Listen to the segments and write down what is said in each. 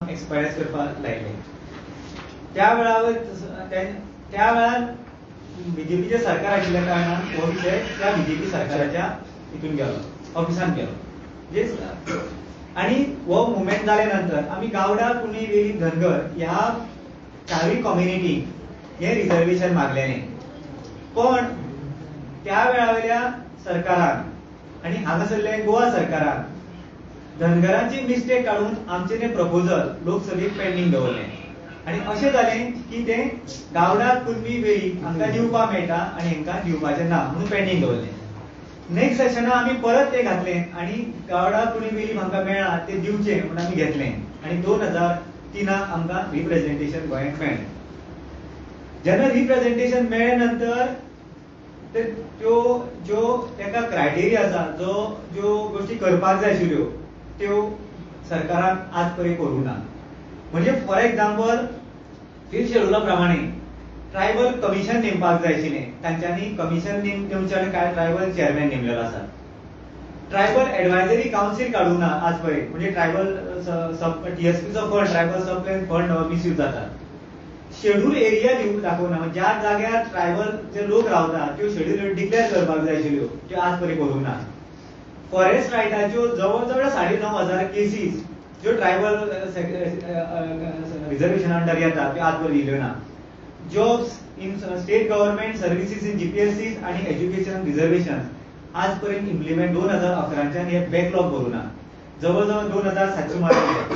Expires करपाक लायले. त्या वेळार बीजेपीचे सरकार आशिल्ल्या कारणान हो विषय त्या बीजेपी सरकाराच्या हितून गेलो, ऑफिसान गेलो. आणि हो मुवमेंट जाल्या नंतर आमी गावडा, कुणबी, वेळी, धनगर ह्या चारय कम्युनिटीक हे रिजर्वेशन मागलेले. पण त्या वेळावयल्या सरकारान आणि हांगासरले गोवा सरकारान धनगरांची मिस्टेक काढून आमचे ते प्रपोजल लोकसभेत पेंडिंग दवरले. आणि अशें जालें की ते गावडा, कुणबी, वेळी हांकां दिवपाक मेळटा आणि हांकां दिवपाचें ना म्हणून पेंडिंग दवरले. नेक्स्ट सेशनाक आमी परत ते घातले आणि गावडा, कुणबी, वेळी हांकां मेळ्ळा ते दिवचे म्हणून आमी घेतले. आणि 2003 आमकां रिप्रेझेंटेशन गोंयांत मेळ्ळें. जेन्ना रिप्रेझेंटेशन मेळ्ळे नंतर ज्यो तेका क्रायटेरिया आसा, ज्यो गोष्टी करपाक जाय आशिल्ल्यो त्यो सरकारान आज पर्यंत करूं ना. म्हणजे फॉर एक्झाम्पल 5th शेड्युला प्रमाणे ट्रायबल कमिशन नेमपाक जाय आशिल्लें. तांच्यांनी कमिशन नेमचे काय ट्रायबल चेअरमॅन नेमलेलो आसा. ट्रायबल एडवायझरी कावन्सील काडूं ना आज पर्यंत. म्हणजे ट्रायबल TSPचो fund, tribal sub plan fund misuse जाता. शेड्यूल एरिया दाखोवना. ज्या जाग्यार ट्रायबल जे लोक रावता त्यो शेड्यूल डिक्लेअर करपाक जाय आशिल्ल्यो त्यो आज पर्यंत करूं ना. फॉरेस्ट रायटाच्यो जवळ 9,500 केसीस ज्यो ट्रायबल रिजर्वेशन अंडर येता त्यो आज पर्यंत दिल्यो ना. Jobs in state government services in GPSCs आणि एज्युकेशन रिजर्वेशन आज पर्यंत इम्प्लिमेंट 2011च्यान हे बॅकलॉग करूं ना. जवळ 2,700 मार्क.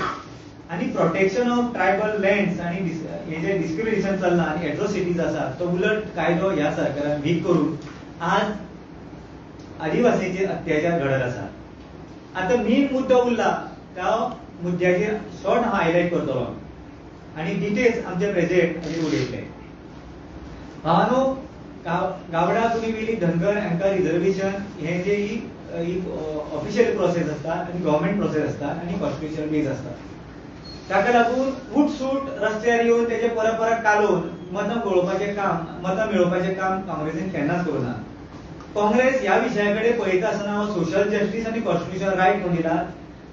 आणि प्रोटेक्शन ऑफ ट्रायबल लँड्स आणि हे जे डिस्क्रिमिनेशन चल्ला आणि एट्रोसिटीज आसा तो उलट कायदो ह्या सरकारान वीक करून आज आदिवासींचेर अत्याचार घडत आसा. आता मेन मुद्दो उरला त्या मुद्द्याचेर शॉर्ट हांव हायलायट करतलो आणि डिटेल्स आमचे प्रेसिडेंट उलयतले. भावानो, गावडा, कुणबी, वेळी, धनगर हांकां रिजर्वेशन हे जे ही ऑफिशियल प्रोसेस आसता आणि गव्हर्नमेंट प्रोसेस आसता आणि कॉन्स्टिट्युशनल बेस आसता. ताका लागून उठसूट रस्त्यार येवन तेजे परत कालोवन मतां मेळोवपाचें काम काँग्रेसीन केन्नाच करूं ना. काँग्रेस ह्या विशया कडेन पळयता आसतना सोशल जस्टीस आणि कॉन्स्टिट्युशनल रायट म्हणून दिलात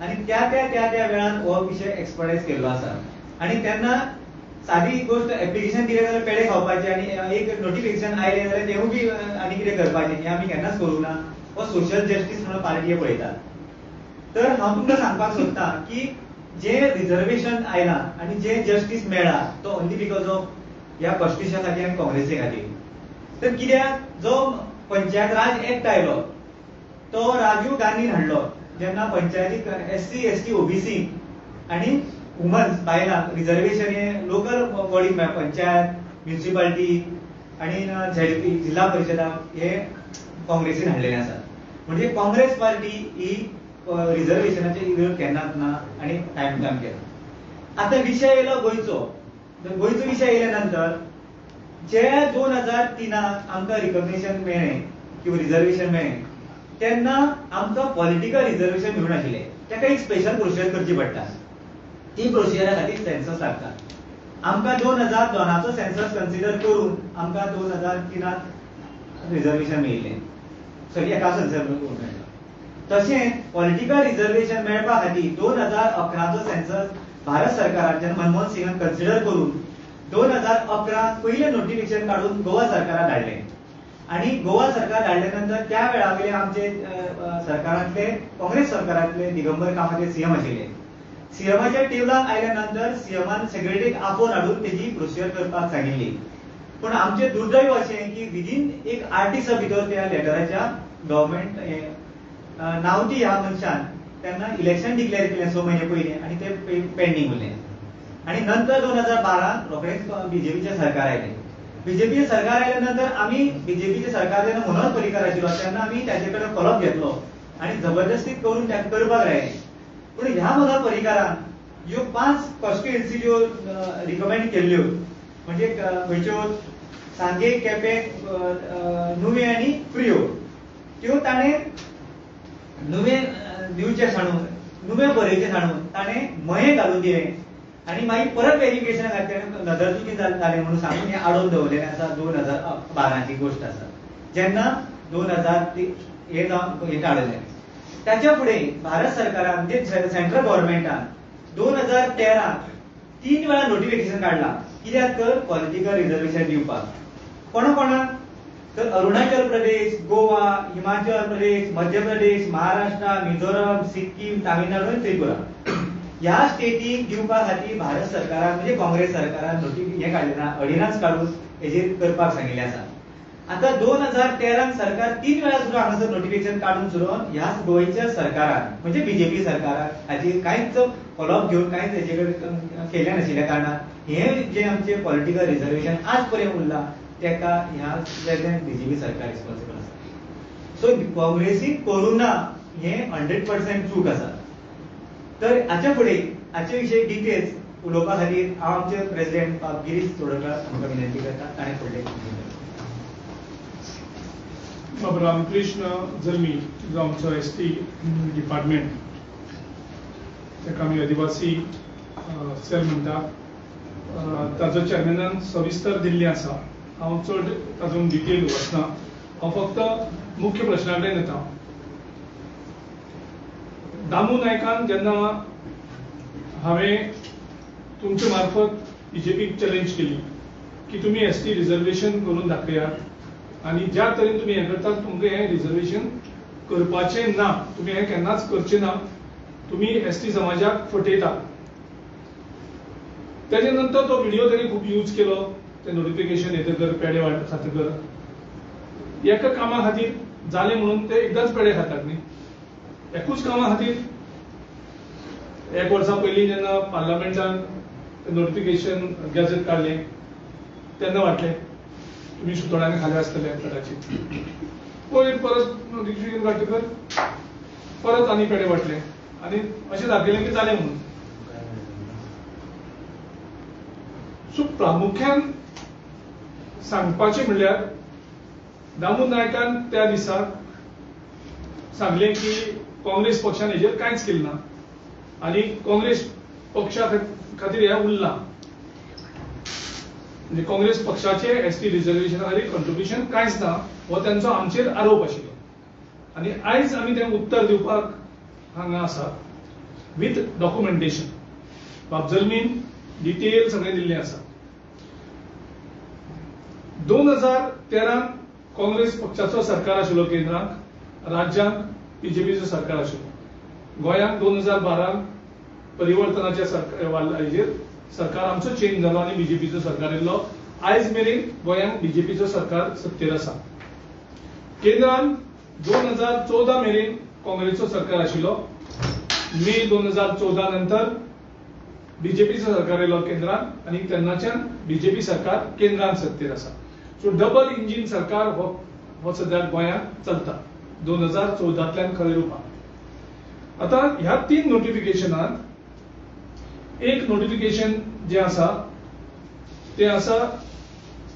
आणि त्या वेळार हो विशय एक्सपर्टायज केल्लो आसा. आणि तेन्ना सादी गोष्ट एप्लिकेशन दिलें जाल्यार पेडे खावपाचे आणि एक नोटिफिकेशन आयलें जाल्यार तेवूय बी आनी कितें करपाचें हें आमी केन्नाच करूं ना. हो सोशल जस्टीस म्हणून पार्टी पळयतात. तर हांव तुमकां सांगपाक सोदतां की जे रिजर्वेशन आयलां आणि जे जस्टीस मेळ्ळा तो ओन्ली बिकॉज ऑफ ह्या कॉन्स्टिट्युशना खातीर आनी काँग्रेसी खातीर. तर कित्याक जो पंचायत राज एक्ट आयलो तो राजीव गांधीन हाडलो जेन्ना पंचायतीक SC, ST, OBC आणि वुमन्स बायलांक रिजर्वेशन हे लोकल बॉडी पंचायत, म्युनिसिपालिटी आणि ZP जिल्हा परिषदा हे काँग्रेसीन हाडलेले आसा. म्हणजे काँग्रेस पार्टी ही रिजर्वेशनाचे विरोध केन्नाच ना आणि टायम केला. आता विषय येयलो गोंयचो. गोंयचो विषय येयल्या नंतर जे 2003 आमकां रिकॉग्निशन मेळ्ळें किंवा रिजर्वेशन मेळ्ळें तेन्ना आमकां पॉलिटिकल रिजर्वेशन मेळून आशिल्लें. ताका एक स्पेशल प्रोसिजर करची पडटा. ती प्रोसिजरा खातीर सेन्सस लागता. आमकां 2002चो सेन्सस कन्सिडर करून आमकां 2003 रिजर्वेशन मेळिल्लें. सॉरी एका सेन्सस मेळ्ळें. तशेंच पॉलिटिकल रिजर्वेशन मेळपा खातीर 2011चो सेन्सस भारत सरकारान जेन्ना मनमोहन सिंगान कन्सिडर करून 2011 पयलें नोटिफिकेशन काडून गोवा सरकाराक धाडलें. आणि गोवा सरकार धाडल्या नंतर त्या वेळावयले आमचे सरकारांतले काँग्रेस सरकारांतले दिगंबर कामत CM आशिल्ले. CMच्या टेबलाक आयल्या नंतर CMन सेक्रेटरीक आपोवन हाडून तेजी प्रोसिजर करपाक सांगिल्ली. पण आमचे दुर्दैव अशें की विदीन एक 8 दिसां भितर त्या लेटराच्या गव्हर्नमेंट नावटी ह्या मनशान तेन्ना इलेक्शन डिक्लेअर केलें 6 म्हयने पयलीं आणि ते पेंडिंग उरलें. आणि नंतर 2012 रोखडेंच BJPचें सरकार आयलें. BJPचें सरकार आयल्या नंतर आमी BJPचें सरकार जेन्ना मनोहर पर्रीकर आशिल्लो तेन्ना आमी ताचे कडेन कॉलअप घेतलो आणि जबरदस्ती करून ताका करपाक लायलें. पूण ह्या मनोहर पर्रीकारान ह्यो 5 कॉन्स्टिट्युएन्सी ज्यो रिकमेंड केल्ल्यो म्हणजे खंयच्यो सांगे, केपें, नुवें आनी प्रियो त्यो ताणें नुवें दिवचें सांडून नुवें बरयचें सांडून ताणें मयें घालून दिलें. आणि मागीर परत व्हेरिफिकेशन खातीर नदरचुकी जालें म्हणून सांगून हें आडोवन दवरलेलें आसा. 2012ची गोश्ट आसा जेन्ना 2003 हे टाळलें. ताच्या फुडें भारत सरकारान म्हणजे सेंट्रल गव्हर्नमेंटान 2013 3 वेळा नोटिफिकेशन काढला कित्याक तर पॉलिटिकल रिझर्वेशन दिवपाक कोणाक तर अरुणाचल प्रदेश, गोवा, हिमाचल प्रदेश, मध्य प्रदेश, महाराष्ट्र, मिझोरम, सिक्कीम, तामिळनाडू आणि त्रिपुरा ह्या स्टेटीक दिवपा खातीर भारत सरकारान म्हणजे काँग्रेस सरकारान हे काढले ना ऑर्डिनन्स काढून हेजेर करपाक सांगिल्ले आसा. आता 2013 सरकार 3 वेळा सुद्धा हांगासर नोटिफिकेशन काढून सुद्दां ह्या गोंयच्या सरकारान म्हणजे बीजेपी सरकारान हाची कांयच फॉलोअप घेवन कांयच हेजेकडे केले नाशिल्ल्या कारणान हे जे आमचे पॉलिटिकल रिझर्वेशन आज पर्यंत उरला तेका ह्या बीजेपी सरकार रिस्पॉन्सिबल आसा. सो काँग्रेसीक करूना हे 100% चूक आसा. तर हाचे फुडें हाचे विशयी डिटेल्स उलोवपा खातीर हांव आमचे प्रेसिडेंट गिरीश चोडकर आमकां विनंती करता ताणें फुडले. बाब रामकृष्ण जल्मी जो आमचो एसटी डिपार्टमेंट ताका आमी आदिवासी सेल म्हणटा ताजो चॅरमॅनान सविस्तर दिल्ली आसा. हांव चड तातूंत डिटेल वचना. हांव फक्त मुख्य प्रश्ना कडेन येता. दामू नायकान जेन्ना हांवें तुमचे मार्फत बीजेपीक चॅलेंज केली की तुमी एसटी रिझर्वेशन करून दाखयात आनी ज्या तरेन तुमी हें करतात तुमकां हें रिझर्वेशन करपाचें ना, तुमी हें केन्नाच करचें ना, तुमी एसटी समाजाक फटयता. तेजे नंतर तो व्हिडिओ ताणें खूब यूज केलो. ते नोटिफिकेशन येतकर पेडे खातकर एका कामा खातीर जालें म्हणून ते एकदांच पेडे खातात न्ही. एकूच कामा खातीर 1 वर्सा पयलीं जेन्ना पार्लमेंटान नोटिफिकेशन गॅझेट काडलें तेन्ना वाटलें तुमी सुतोड्यांनी खाले आसतले कदाचित. पयर परत नोटिफिकेशन काडटकर परत आनी पेडे वाटले आनी अशें दाखयलें की जालें म्हणून. सो प्रामुख्यान सांगपाचें म्हणल्यार दामू नायकान त्या दिसाक सांगलें की काँग्रेस पक्षान हेजेर कांयच केलें ना आनी काँग्रेस पक्षा खातीर हें उरलां. म्हणजे काँग्रेस पक्षाचे एसटी रिझर्वेशना खातीर कंट्रिब्युशन कांयच ना हो तांचो आमचेर आरोप आशिल्लो. आनी आयज आमी तें उत्तर दिवपाक हांगा आसा विथ डॉक्युमेंटेशन. बाब जल्मीन डिटेल सगळें दिल्लें आसा. 2013 काँग्रेस पक्षाचो सरकार आशिल्लो केंद्रांत, राज्यांत बीजेपीचो सरकार आशिल्लो. गोंयांत 2012 परिवर्तनाच्या हेजेर सरकार आमचो चेंज जालो आनी बीजेपीचो सरकार येयलो. आयज मेरेन गोंयांत बीजेपीचो सरकार सत्तेर आसा. केंद्रांत 2014 मेरेन काँग्रेसचो सरकार आशिल्लो. मे 2014 नंतर बीजेपीचो सरकार येयलो केंद्रांत आनी तेन्नाच्यान बीजेपी सरकार केंद्रांत सत्तेर आसा. सो डबल इंजिन सरकार हो सद्या गोंयांत चलता 2014तल्यान खरें रुपान. आता ह्या 3 नोटिफिकेशनांत एक नोटिफिकेशन जे आसा ते आसा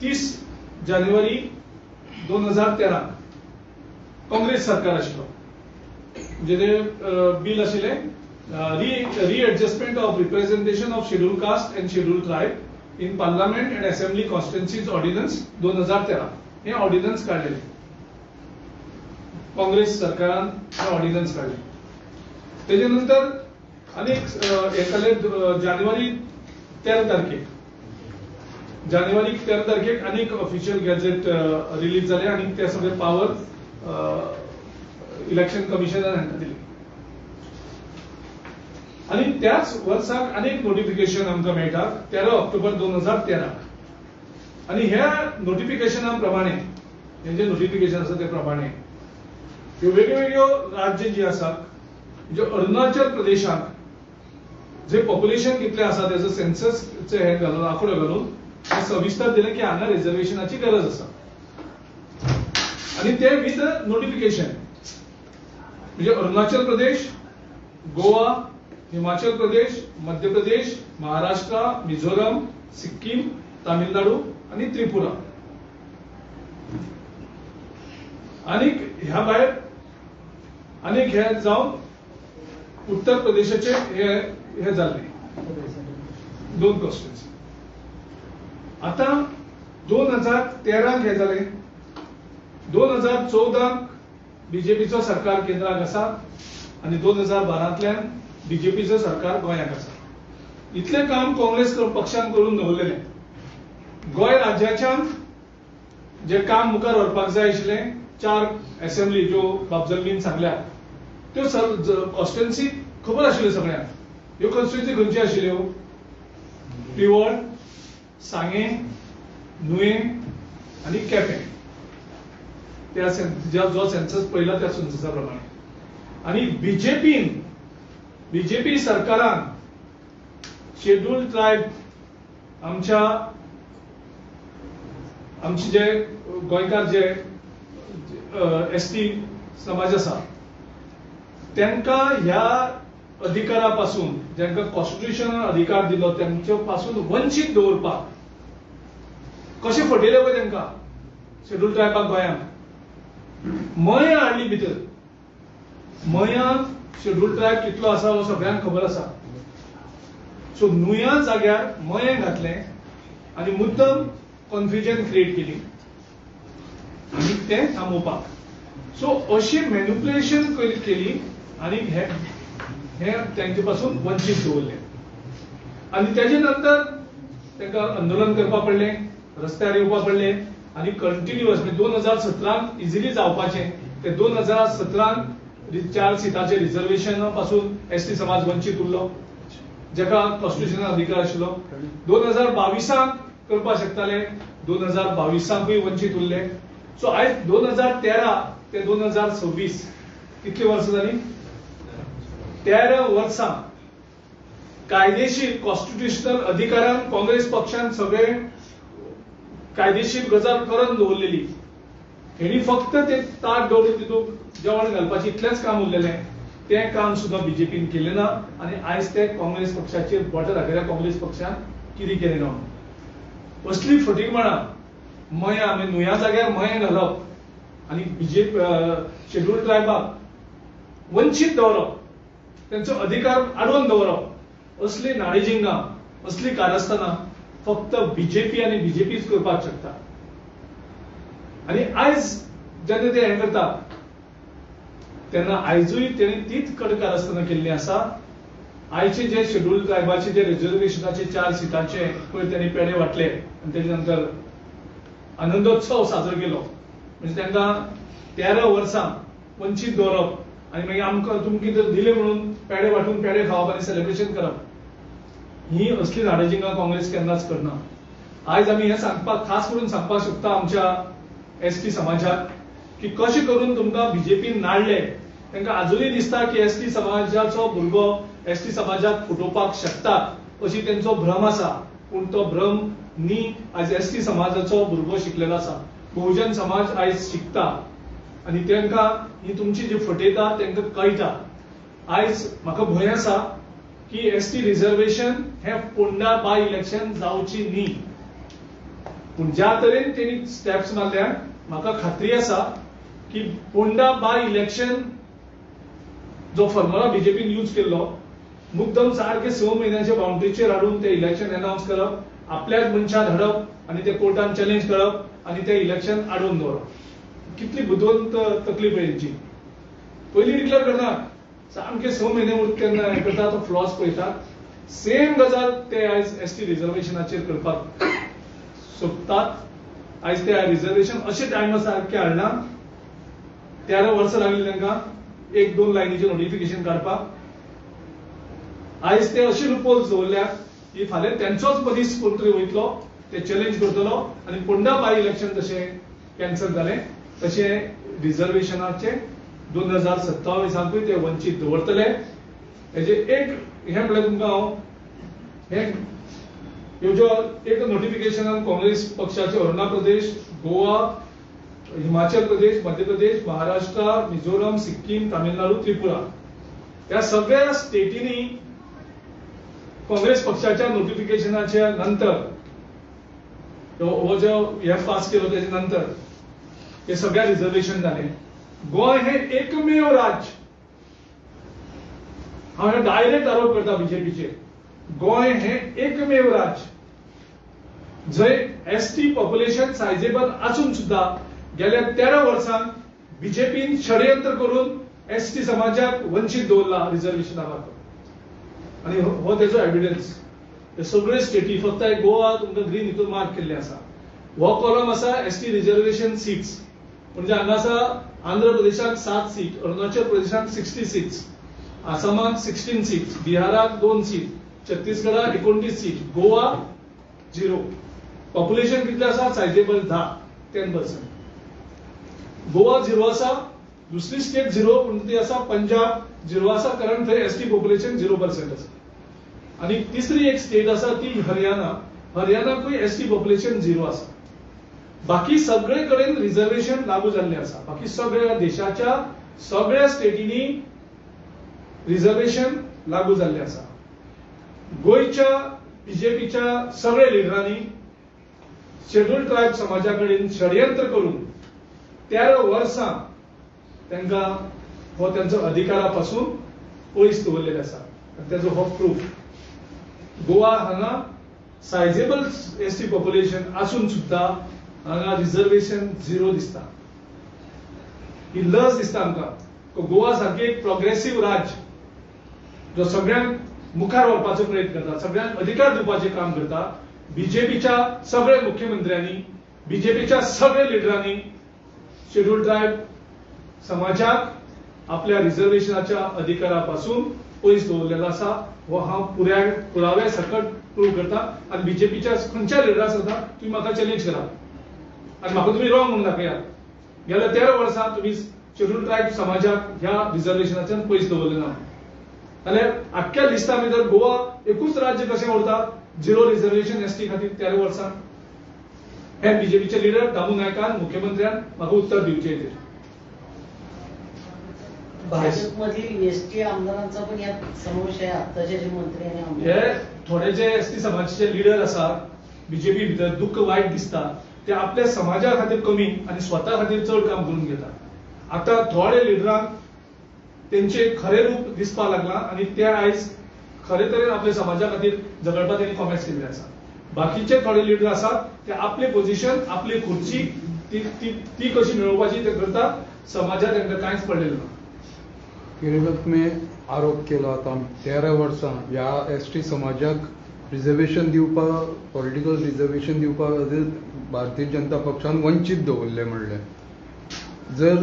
30 जानेवारी 2013 काँग्रेस सरकार आशिल्लो. म्हणजे ते बील आशिल्लें readjustment of representation of schedule caste and schedule tribe in parliament and assembly constituencies ordinance 2013 हे ऑर्डिनन्स काढलेले. काँग्रेस सरकारान हे ऑर्डिनन्स काढले. तेजे नंतर अनेक एकाले जानेवारी 13 तारखेक अनेक ऑफिशियल गॅझेट रिलीज जाले आनी ते सगळे पावर इलेक्शन कमिशनान हांकां दिले. आनी त्याच वर्साक अनेक नोटिफिकेशन आमकां मेळटात 13 ऑक्टोबर 2013. आनी ह्या नोटिफिकेशना प्रमाणे हे जे नोटिफिकेशन आसा ते प्रमाणे ह्यो वेगवेगळ्यो राज्य जी आसात म्हणजे अरुणाचल प्रदेशाक जे पॉप्युलेशन कितले आसा त्याचो सेन्ससचे हे घालून आंकडो घालून सविस्तर दिलें की हांगा रिझर्वेशनाची गरज आसा. आनी ते विथ नोटिफिकेशन म्हणजे अरुणाचल प्रदेश, गोवा, हिमाचल प्रदेश, मध्य प्रदेश, महाराष्ट्र, मिझोरम, सिक्कीम, तामिळनाडू आणि त्रिपुरा. आनीक ह्या भायर आनीक हे जावन उत्तर प्रदेशाचे हे जाल्ले 2 कॉन्स्टिट्युएन्सी. आता 2013 हे जाले. 2014 बीजेपीचो सरकार केंद्राक आसा आनी 2012तल्यान बीजेपीचो सरकार गोंयांत आसा. इतले काम काँग्रेस पक्षान करून दवरलेले. गोय राज्याच्या जे काम मुखार व्हरपाक जाय आशिल्ले 4 असेंब्ली ज्यो बाबजलमीन सांगल्या त्यो कॉन्स्टिट्युएन्सी खबर आशिल्ल्यो सगळ्यांक. ह्यो कॉन्स्टिट्युएन्सी खंयच्यो आशिल्ल्यो? पिवळ, सांगे, नुये आणि केपें. जो सेन्सस पळयला त्या सेन्ससा प्रमाणे. आणि बीजेपी सरकारान शेड्यूल्ड ट्रायब आमचे जे गोंयकार जे एसटी समाज आसा त्यांना ह्या अधिकारापासून ज्यांका कॉन्स्टिट्युशनान अधिकार दिलो त्यांच्या पासून वंचित दवरपाक कशे फटयले पळय त्यांना शेड्यूल्ड ट्रायबाक गोंयांत. मया हाडली भितर. मया शेड्यूल्ड ट्रायब कितलो आसा हो सगळ्यांक खबर आसा. सो नुया जाग्यार मये घातले आणि मुद्दम कन्फ्युजन क्रिएट केली आणि ते थांबोवपाक. सो अशी मॅन्युप्युलेशन केली आणि हे त्यांच्या पासून वंचित दवरले. आणि त्याच्या नंतर त्यांना आंदोलन करपाक पडले, रस्त्यार येवपाक पडले आणि कंटिन्युअस 2017 इझिली जावपाचे ते 2017 4 सिटाचे रिझर्वेशन पासून एसटी समाज वंचित उरलो जाका कॉन्स्टिट्युशनल अधिकार आशिल्लो. 2022 करपाक शकताले, 2022 वंचित उरले. सो आयज 2013 ते 2026 कितली वर्सां जाली? 13 वर्सां कायदेशीर कॉन्स्टिट्युशनल अधिकारान काँग्रेस पक्षान सगळे कायदेशीर गजाल करून दवरलेली. हेणी फक्त ते ताट दवरून तितूंत जेवण घालपाचें इतलेंच काम उरलेलें. तें काम सुद्दां बीजेपीन केलें ना आनी आयज ते काँग्रेस पक्षाचेर बोटां दाखयल्या काँग्रेस पक्षान कितें केलें ना. असली फटीकपणां मया आमी नुया जाग्यार मये घालप आनी बीजेपी शेड्यूल्ड ट्रायबाक वंचित दवरप, त्यांचो अधिकार आडोवन दवरप, असली नाडीजिंगां असली कारस्थानां फक्त बीजेपी आणि बीजेपीच करपाक शकता. आणि आयज जेन्ना ते हें करता तेन्ना आयजूय तेणी तीच कारस्थानां केल्ली आसा. आयचे जे शेड्यूल्ड ट्रायबाचे जे रिझर्वेशनाचे 4 सिटाचे पळय तेणी पेडे वाटले आणि तेच्या नंतर आनंदोत्सव साजरो केलो. म्हणजे तांकां 13 वर्सां वंचित दवरप आणि मागीर आमकां तुमकां कितें दिलें म्हणून पेडे वाटून पेडे खावप आनी सेलिब्रेशन करप, ही असली नाडजिंगां काँग्रेस केन्नाच करना. आयज आमी हें सांगपाक खास करून सांगपाक शकता आमच्या एसटी समाजाक की कशें करून तुमकां बीजेपीन नाडले. तांकां आजुनूय दिसता की एसटी समाजाचो भुरगो एसटी समाजाक फुटोवपाक शकता अशी तेंचो भ्रम आसा. पूण तो भ्रम न्ही. आयज एसटी समाजाचो भुरगो शिकलेलो आसा. बहुजन समाज आयज शिकता आणि तांकां ही तुमची जी फटयता तांकां कळटा. आयज म्हाका भंय आसा की एसटी रिझर्वेशन हे पोंडा बाय इलेक्शन जावची न्ही. पूण ज्या तरेन तेणी स्टेप्स मारल्या म्हाका खात्री आसा की पोंडा बाय इलेक्शन जो फॉर्म्युला बीजेपीन यूज केल्लो मुद्दम सारखे 6 महिन्याच्या बाउंड्रीचेर हाडून ते इलेक्शन अनाउन्स करप, आपल्याच मनशाक धाडप आणि ते कोर्टान चॅलेंज करप आणि ते इलेक्शन आडोवन दवरप. कितली बुदवंत तकलीफ यांची. पयलीं डिक्लेअर करनात सामके 6 महिने उरता तेन्ना हें करता तो फ्लॉस पळयतात. सेम गजाल ते आयज एसटी रिझर्वेशनाचेर करपाक सोदतात. आयज ते रिझर्वेशन अशे टायमा सारखे हाडना. 13 वर्सां लागली तांकां 1-2 लायनीचें नोटिफिकेशन काडपाक. आयज ते अशी लुपहोल्स दवरल्यात की फाल्यां तेंचोच मदींच कोण तरी वयतलो, ते चॅलेंज करतलो आनी पोंडा बाय इलेक्शन जशें कॅन्सल जालें तशें रिझर्वेशनाचे 2027 ते वंचित दवरतले. हेजे एक हें म्हणल्यार तुमकां हांव ह्यो ज्यो एक नोटिफिकेशनान काँग्रेस पक्षाचे अरुणाचल प्रदेश, गोवा, हिमाचल प्रदेश, मध्य प्रदेश, महाराष्ट्र, मिझोराम, सिक्कीम, तामिळनाडू, त्रिपुरा या सगळ्या स्टेटींनी काँग्रेस पक्षाच्या नोटिफिकेशनाच्या नंतर हो जो हे पास केलो त्याच्या नंतर हे सगळ्या रिझर्वेशन झाले. गोय हे एकमेव राज्य, हांव डायरेक्ट आरोप करता बीजेपीचेर, गोय हे एकमेव राज्य जंय एसटी पॉप्युलेशन सायजेबल आसून सुद्धा गेल्या 13 वर्सांत बीजेपीन षडयंत्र करून एसटी समाजाक वंचित दवरला रिझर्वेशना मार्फत. आणि हो त्याचो एव्हिडन्स. हे सगळे स्टेटी फक्त एक गोवा तुमकां ग्रीन हितून मार्क केल्ले आसा. हो कॉलम आसा एसटी रिजर्वेशन सीट्स, म्हणजे हांगा आसा आंध्र प्रदेशाक 7 सीट, अरुणाचल प्रदेशाक 66, आसामाक 16 सीट, बिहाराक 2 सीट, छत्तीसगडाक 29 सीट, गोवा 0. पॉप्युलेशन कितले आसा? सायजेबल 10% गोवा 0 आसा. दुसरी स्टेट 0 म्हणजे ती आसा पंजाब 0 आसा, कारण थंय एसटी पॉप्युलेशन 0% आसा. आणि तिसरी एक स्टेट आसा ती हरियाणा. हरियाणाकूय एसटी पॉप्युलेशन 0 आसा. बाकी सगळे कडेन रिझर्वेशन लागू जाल्ले आसा. बाकी सगळ्या देशाच्या सगळ्या स्टेटींनी रिझर्वेशन लागू जाल्ले आसा. गोयच्या बीजेपीच्या सगळ्या लिडरांनी शेड्यूल ट्रायब समाजा कडेन षडयंत्र करून 13 वर्सां तांकां हो त्यांचो अधिकारापासून पयस दवरलेले आसा. त्याचो हो प्रूफ. गोवा हांगा सायजेबल एसटी पॉप्युलेशन आसून सुद्धा हांगा रिझर्वेशन 0 दिसता. ही लज दिसता आमकां. गोवा सारखे एक प्रोग्रेसिव्ह राज्य जो सगळ्यांक मुखार व्हरपाचो प्रयत्न करता, सगळ्यांक अधिकार दिवपाचें काम करता, बीजेपीच्या सगळ्या मुख्यमंत्र्यांनी, बीजेपीच्या सगळ्या लिडरांनी शेड्यूल ट्रायब समाजाक आपल्या रिझर्वेशनाच्या अधिकारापासून पयस दवरलेलो आसा. हो हांव पुराव्या सकट प्रूव्ह करता. आणि बीजेपीच्या खंयच्या लिडराक सांगता तुम्ही म्हाका चॅलेंज करा आणि म्हाका तुम्ही रॉंग म्हणून दाखया. गेल्या 13 वर्सां तुम्ही शेड्यूल ट्रायब समाजाक ह्या रिझर्वेशनाच्यान पयस दवरले ना. जाल्यार आख्ख्या लिस्टा भितर गोवा एकूच राज्य कशें उरता 0 रिझर्वेशन एसटी खातीर 13 वर्सां. हे बीजेपीचे लिडर दामू नायकान मुख्यमंत्र्यान म्हाका उत्तर दिवचें हेजेर. भाजपमधील एसटी आमदारांचा पण यात समावेश आहे. आत्ताचे जे मंत्री आणि हे आमदार थोडे जे एसटी समाजाचे लिडर आसा बीजेपी भितर दुःख वायट दिसता ते आपल्या समाजा खातीर कमी आणि स्वता खातीर चड काम करून घेता. आता थोडे लिडरांक तेंचे खरे रूप दिसपाक लागला आणि ते आयज खरे तरेन आपल्या समाजा खातीर झगडपाक तेणी कॉमेंट्स केल्ले आसा. बाकीचे थोडे लिडर आसात ते आपले पोझिशन, आपली खुर्ची ती कशी मेळोवपाची ते करता. समाजात तांकां कांयच पडलेलें ना. केरळात तुम्ही आरोप केला आता 13 वर्सां ह्या एसटी समाजाक रिझर्वेशन दिवपाक, पॉलिटिकल रिझर्वेशन दिवपाक खातीर भारतीय जनता पक्षान वंचीत दवरले म्हणले. जर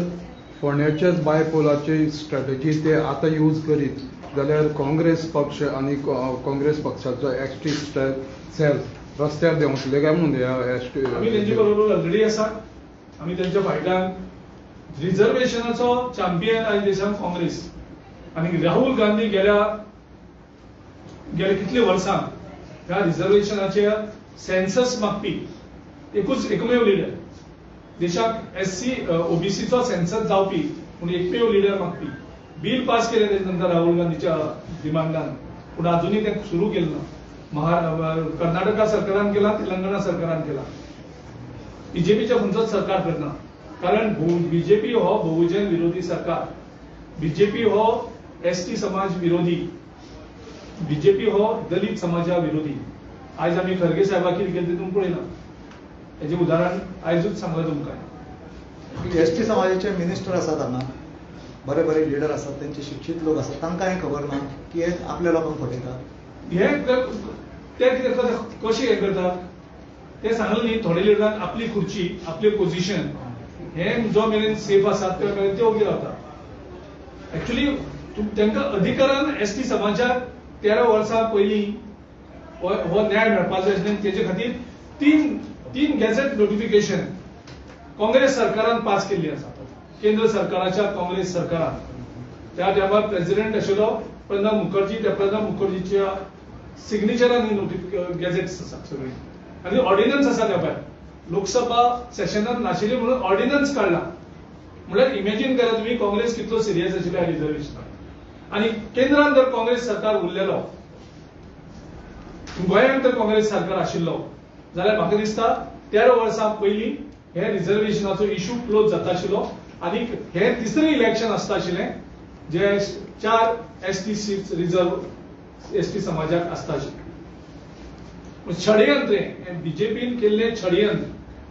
फोंड्याच्याच बायपोलाची स्ट्रॅटेजी ते आता यूज करीत जाल्यार काँग्रेस पक्ष आणि काँग्रेस पक्षाचो एसटी सेल रस्त्यार देंवतले काय म्हणून आमी तेंचे बरोबर ऑलरेडी आसा. आमी तेंच्या फायटलान रिझर्वेशनाचो चॅम्पियन आयज देशांत काँग्रेस. आणि राहुल गांधी गेल्या कितली वर्सां ह्या रिझर्वेशनाचे सेन्सस मागपी एकमेव लिडर. देशाक एससी ओबीसीचो सेन्सस जावपी म्हणून एकमेव लिडर मागपी. बिल पास केले तेजे नंतर राहुल गांधीच्या डिमांडान, पूण अजूनही ते सुरू केलें ना. कर्नाटका सरकारान केला, तेलंगणा सरकारान केला. बीजेपीच्या खंयचोच सरकार करना. कारण बीजेपी हो बहुजन विरोधी सरकार. बीजेपी हो एसटी समाज विरोधी. बीजेपी हो दलित समाजा विरोधी. आज आम्ही खरगे साहेबाक कितें केलें तें तुमकां पळयला. हेजें उदाहरण आयजूच सांगला तुमकां. एसटी समाजाचे मिनिस्टर आसात हांगा, बरे बरे लिडर आसात, त्यांचे शिक्षित लोक आसात, तांकां हें खबर ना की हे आपल्या लोकांक फटयतात. हे ते कितें करतात, कशें हें करतात ते सांगलें न्ही. थोडे लिडरांक आपली खुर्ची, आपले पोझिशन हे जो मेरेन सेफ आसात ते मेरेन ते उबे रावतात. एक्चुअली तांकां अधिकारान एसटी समाजाक 13 वर्सां पयलीं हो न्याय मेळपाक जाय आशिल्लें. तेजे खातीर तीन गॅझेट नोटिफिकेशन काँग्रेस सरकारान पास केल्ली आसा. केंद्र सरकाराच्या काँग्रेस सरकारान त्या टायमार प्रेसिडेंट आशिल्लो प्रणब मुखर्जी. त्या प्रणब मुखर्जीच्या सिग्नेचरान ही गॅझेट्स आसा सगळी. आणि ऑर्डिनन्स आसा त्या भायर. लोकसभा सेशनात नाशिल्ली म्हणून ऑर्डिनन्स काढला. म्हळ्यार इमॅजिन करा तुम्ही काँग्रेस कितलो सिरियस आशिल्लो ह्या रिझर्वेशनाक. आणि केंद्रान जर काँग्रेस सरकार उरलेलो, गोंयांत तर काँग्रेस सरकार आशिल्लो जाल्यार म्हाका दिसता 13 वर्सां पयलीं हे रिझर्वेशनाचो इश्यू क्लोज जाता आशिल्लो. आनी हे तिसरें इलेक्शन आसता आशिल्लें जे 4 एसटी सीट्स रिझर्व एसटी समाजाक आसता आशिल्लें. षडयंत्र हें बीजेपीन केल्लें षडयंत्र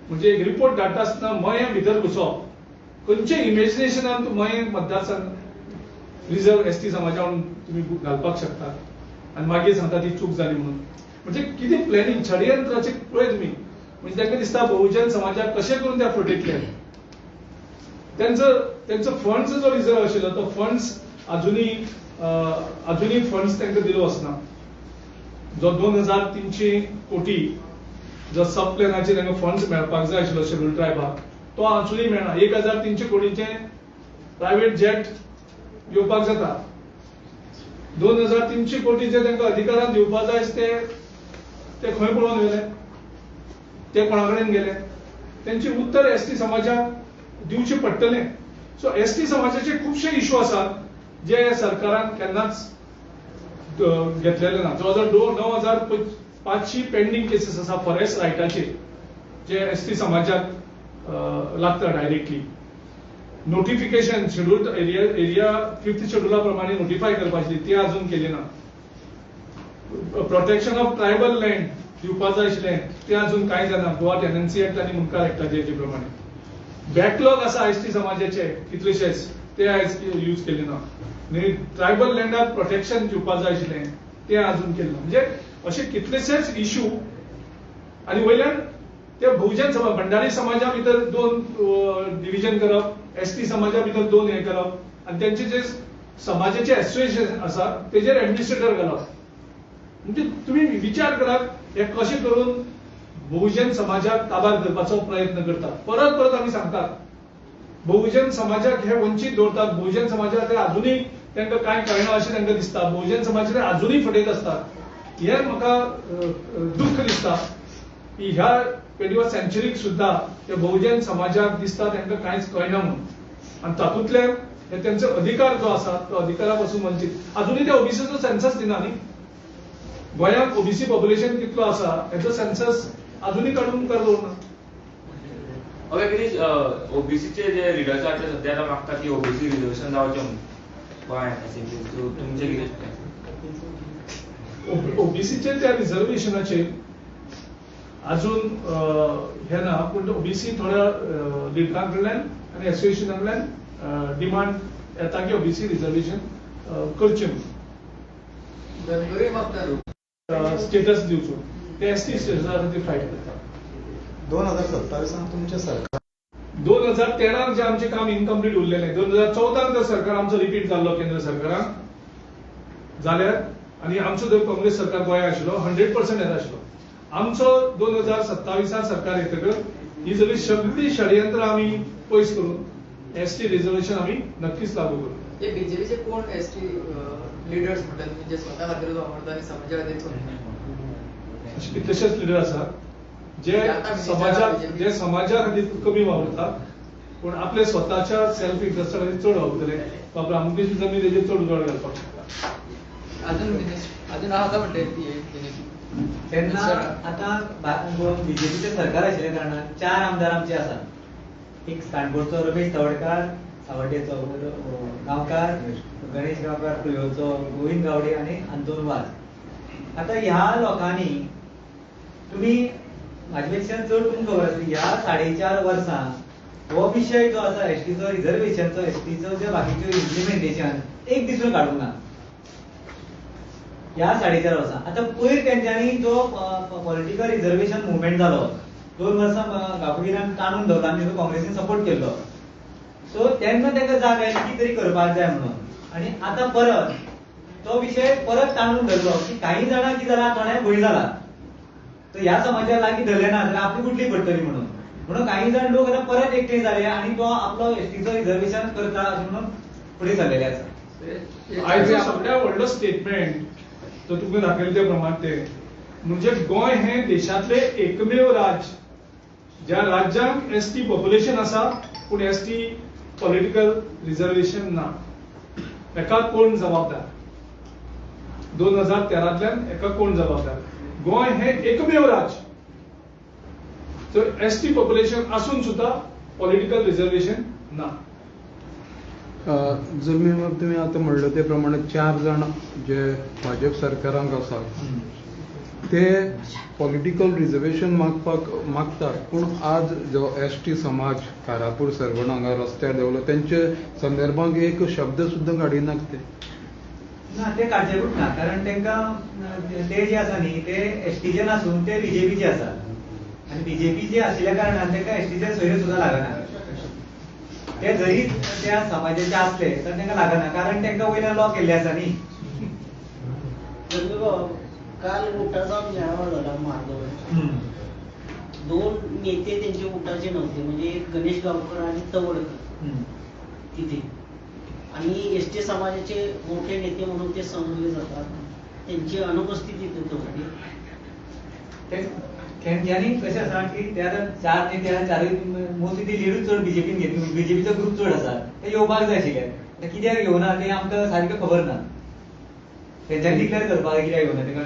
म्हणजे एक रिपोर्ट धाडटा आसतना मयें भितर घुसप. खंयचे इमॅजिनेशनान मयें मतदारसंघ रिझर्व एसटी समाजा म्हणून तुम्ही घालपाक शकता आणि मागीर सांगता ती चूक जाली म्हणून. म्हणजे किती प्लॅनिंग षडयंत्राचे पळय तुम्ही. म्हणजे तांकां दिसता बहुजन समाजाक कशें करून त्या प्रोटेक्ट केले. त्यांचो फंड्स जो रिझर्व आशिल्लो तो फंड्स अजूनही फंड्स तांकां दिलो वचना. जो 2300 कोटी जो सब प्लॅनाचे तांकां फंड्स मेळपाक जाय आशिल्लो शेड्यूल ट्रायबाक तो अजूनही मेळना. 1300 कोटीचे प्रायव्हेट जेट येवपाक जाता. 2300 कोटी जे तांकां अधिकारान दिवपाक जाय ते खंय पळोवन गेले, ते कोणा कडेन गेले. त्यांची उत्तर एसटी समाजाक दिवचे पडटले. सो एसटी समाजाचे खुबशे इश्यू आसात जे सरकारान केन्नाच घेतलेले ना. जवळजवळ 9500 पेंडिंग केसीस आसा फॉरेस्ट रायटाचे जे एसटी समाजाक लागता directly. Notification scheduled area 5th शेड्युला प्रमाणे नोटिफाय करपाची ती अजून केली ना. प्रोटेक्शन ऑफ ट्रायबल लँड दिवपाक जाय आशिल्लें ते अजून कांय जाना. गोवा टेनन्सी एक्ट आनी मुनकार एक्टाचे प्रमाणे बॅकलॉग आसा एसटी समाजाचे कितलेशेच ते आयज यूज केले ना. ट्रायबल लँडाक प्रोटेक्शन दिवपाक जाय आशिल्लें ते अजून केलें ना. म्हणजे असे कितलेशेच इश्यू आनी वयल्यान ते बहुजन समाज भंडारी समाजा भितर 2 डिव्हिजन करप, एसटी समाजा भितर 2 हे करप आनी त्यांचे जे समाजाचे एसोसिएशन आसा तेजेर एडमिनिस्ट्रेटर घालप. म्हणजे तुम्ही विचार करात हे कशें करून बहुजन समाजाक ताब्यात करपाचो प्रयत्न करतात. परत परत आम्ही सांगतात बहुजन समाजाक हे वंचित दवरतात. बहुजन समाजाक ते अजूनही तांकां कांय कळना अशें तांकां दिसता. बहुजन समाज ते अजूनही फटयत असतात. हे म्हाका दुःख दिसता की ह्या 21th सेंचुरीक सुद्धा ते बहुजन समाजाक दिसता तांकां कांयच कळना म्हणून. आनी तातूंतले त्यांचे अधिकार जो आसा तो अधिकारापासून वंचित. अजूनही ते ओबीसीचो सेन्सस दिना न्ही. गोंयांत ओबीसी पॉप्युलेशन कितलो आसा हेचो सेन्सस अजूनही काढून दवरना. ओबीसीचे जे लिडर्स आहात ते सध्या मागतात की ओबीसी रिजर्वेशन जावचें म्हणून गोंयांत. तुमचें कितें? ओबीसीचे त्या रिझर्वेशनाचे अजून हे ना. पूण ओबीसी थोड्या लिडरां कडल्यान आनी एसोसिएशनांतल्यान डिमांड येता की ओबीसी रिझर्वेशन करचें म्हणून स्टेटस दिवचो. ते एसटी स्टेटसा खातीर फायट करतात. 2027 तुमचे सरकार 2013 जे आमचे काम इनकम्प्लीट उरलेलें. 2014 जर सरकार आमचो रिपीट जाल्लो केंद्र सरकारान जाल्यार आनी आमचो जर काँग्रेस सरकार गोंयांत आशिल्लो 100% येता आशिल्लो. आमचो 2027 सरकार येतकर ही सगळी षडयंत्रां आमी पयस करून एसटी रिझर्वेशन आमी नक्कीच लागू करू. हे बीजेपीचे कोण एसटी लिडर्स म्हणतात म्हणजे स्वतः खातीर वापरता आनी समाजा खातीर अशे कितलेशेच लिडर आसात जे समाजा खातीर कमी वावरतात पूण आपले स्वताच्या सेल्फ इंट्रस्टा खातीर चड वावरतले वा ब्राह्मणेची जमीन तेजेर चड उजवाड घालपाक शकता. अजून आहा म्हणते तेन्ना आता बीजेपीचे सरकार आशिल्ल्या कारणान 4 आमदार आमचे आसात. एक काणकोणचो रमेश तवडकार, सावड्डेचो गांवकार, गणेश गांवकार कुल्योचो गोविंद गावडे आनी आंतोन वाज. आता ह्या लोकांनी तुम्ही म्हाजे पेक्षा चड तुमकां खबर आसली ह्या 4.5 वर्सां हो विषय जो आसा एसटीचो रिझर्वेशनचो एसटीचो जे बाकीच्यो इम्प्लिमेंटेशन एक दिसून काडूंक ना ह्या 4.5 वर्सां. आता पयर तेंच्यांनी जो पॉलिटिकल रिझर्वेशन मुवमेंट जालो 2 वर्सां गांवगिऱ्यांक ताणून दवरला आनी ताका काँग्रेसीन सपोर्ट केल्लो. सो तेन्ना ताका जाग आयली कितें तरी करपाक जाय म्हणून. आनी आतां परत तो विषय परत ताणून धरलो की काही जाणां कितें जालां थोडे भंय जाला. तर ह्या समाजा लागीं धरले ना जाल्यार आपली कुठली पडटली म्हणून काही जाण लोक आतां परत एकठांय जाले आनी तो आपलो एसटीचो रिझर्वेशन करता अशें म्हणून फुडें सरलेले आसा. आयचो सगळ्यात व्हडलो स्टेटमेंट तो तुमकां दाखयले ते प्रमाण ते म्हणजे गोंय हे देशातले एकमेव राज्य ज्या राज्यांक एसटी पॉप्युलेशन आसा पूण एसटी पॉलिटिकल रिझर्वेशन ना. एका कोण जबाबदार 2013तल्यान एका कोण जबाबदार. गोंय हे एकमेव राज्य सो एसटी पॉप्युलेशन असून सुद्धा पॉलिटिकल रिझर्वेशन ना. जमीन तुम्ही आता म्हणलं ते प्रमाणे 4 जण जे भाजप सरकारांक आसात ते पॉलिटिकल रिझर्वेशन मागतात पूण आज जो एसटी समाज कारापूर सरवण हांगा रस्त्यार देवलो त्यांचे संदर्भात एक शब्द सुद्धा काडिनात ते. ना ते काडचेरूच ना, कारण तांकां ते जे आसा न्ही ते एसटीचे नासून ते बीजेपीचे आसा आनी बीजेपीचे आशिल्ल्या कारणान तांकां एसटीचे सोयरे सुद्दां लागना. ते जरी त्या समाजाचे असले तर तांकां लागना, कारण तांकां वयल्यान लॉ केल्ले आसा न्ही. काल उठाचा मेळावा झाला मार्गावर. दोन नेते त्यांचे उठाचे नव्हते, म्हणजे एक गणेश गावकर आणि तवडकर तिथे, आणि एसटी समाजाचे मोठे नेते म्हणून ते समजले जातात. त्यांची अनुपस्थिती तिथे होती. तेंच्यांनी कशें आसा की त्या 4 नेते 4 मोस्टली ती लीडूच चड बीजेपीन घेतली, बीजेपीचो ग्रुप चड आसा, ते येवपाक जाय आशिल्ले. ते कित्याक येवना ते आमकां सारकें खबर ना. तेंच्यांनी डिक्लेअर करपाक जाय कित्याक येवना.